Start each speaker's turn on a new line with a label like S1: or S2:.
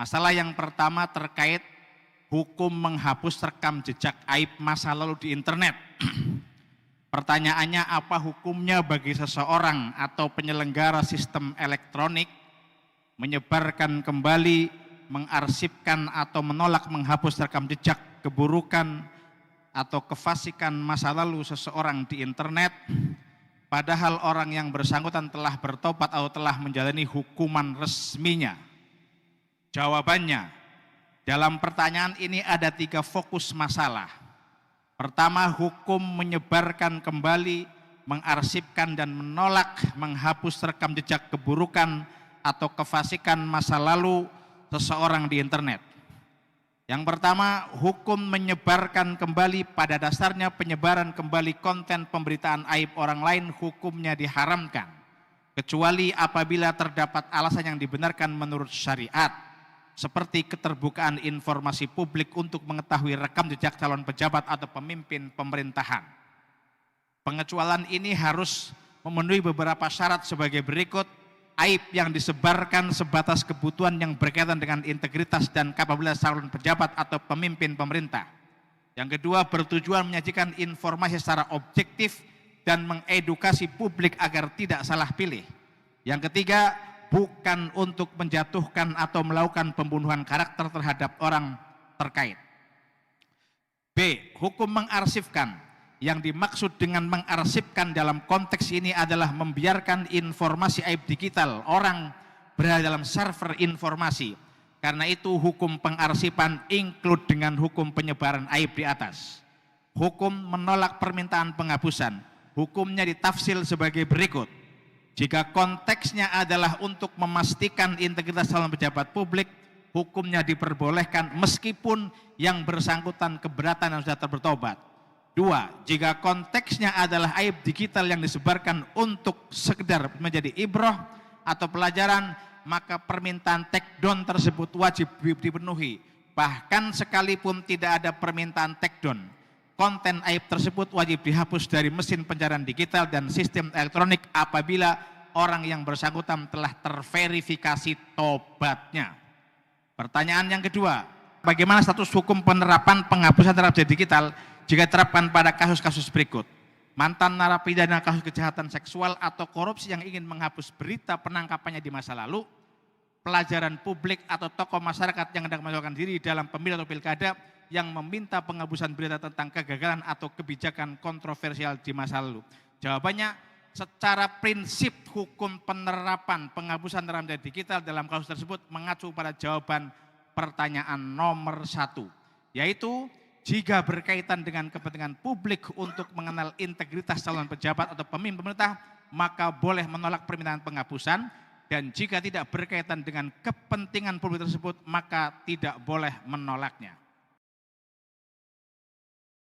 S1: Masalah yang pertama terkait hukum menghapus rekam jejak aib masa lalu di internet. Pertanyaannya, apa hukumnya bagi seseorang atau penyelenggara sistem elektronik menyebarkan kembali, mengarsipkan atau menolak menghapus rekam jejak keburukan atau kefasikan masa lalu seseorang di internet, padahal orang yang bersangkutan telah bertobat atau telah menjalani hukuman resminya? Jawabannya, dalam pertanyaan ini ada 3 fokus masalah. Pertama, hukum menyebarkan kembali, mengarsipkan dan menolak menghapus rekam jejak keburukan atau kefasikan masa lalu seseorang di internet. Yang pertama, hukum menyebarkan kembali, pada dasarnya penyebaran kembali konten pemberitaan aib orang lain hukumnya diharamkan, kecuali apabila terdapat alasan yang dibenarkan menurut syariat, seperti keterbukaan informasi publik untuk mengetahui rekam jejak calon pejabat atau pemimpin pemerintahan. Pengecualian ini harus memenuhi beberapa syarat sebagai berikut. Aib yang disebarkan sebatas kebutuhan yang berkaitan dengan integritas dan kapabilitas calon pejabat atau pemimpin pemerintah. Yang kedua, bertujuan menyajikan informasi secara objektif dan mengedukasi publik agar tidak salah pilih. Yang ketiga, bukan untuk menjatuhkan atau melakukan pembunuhan karakter terhadap orang terkait. B. Hukum mengarsipkan. Yang dimaksud dengan mengarsipkan dalam konteks ini adalah membiarkan informasi aib digital orang berada dalam server informasi. Karena itu hukum pengarsipan include dengan hukum penyebaran aib di atas. Hukum menolak permintaan penghapusan. Hukumnya ditafsir sebagai berikut. Jika konteksnya adalah untuk memastikan integritas calon pejabat publik, hukumnya diperbolehkan meskipun yang bersangkutan keberatan dan sudah bertobat. 2. Jika konteksnya adalah aib digital yang disebarkan untuk sekedar menjadi ibrah atau pelajaran, maka permintaan take down tersebut wajib dipenuhi. Bahkan sekalipun tidak ada permintaan take down, konten aib tersebut wajib dihapus dari mesin pencarian digital dan sistem elektronik apabila orang yang bersangkutan telah terverifikasi tobatnya. Pertanyaan yang kedua, bagaimana status hukum penerapan penghapusan rekam jejak digital jika diterapkan pada kasus-kasus berikut? Mantan narapidana kasus kejahatan seksual atau korupsi yang ingin menghapus berita penangkapannya di masa lalu, pelajaran publik atau tokoh masyarakat yang hendak mencalonkan diri dalam pemilu atau pilkada yang meminta penghapusan berita tentang kegagalan atau kebijakan kontroversial di masa lalu. Jawabannya, secara prinsip hukum penerapan penghapusan rekam jejak digital dalam kasus tersebut mengacu pada jawaban pertanyaan nomor 1, yaitu jika berkaitan dengan kepentingan publik untuk mengenal integritas calon pejabat atau pemimpin pemerintah, maka boleh menolak permintaan penghapusan, dan jika tidak berkaitan dengan kepentingan publik tersebut, maka tidak boleh menolaknya.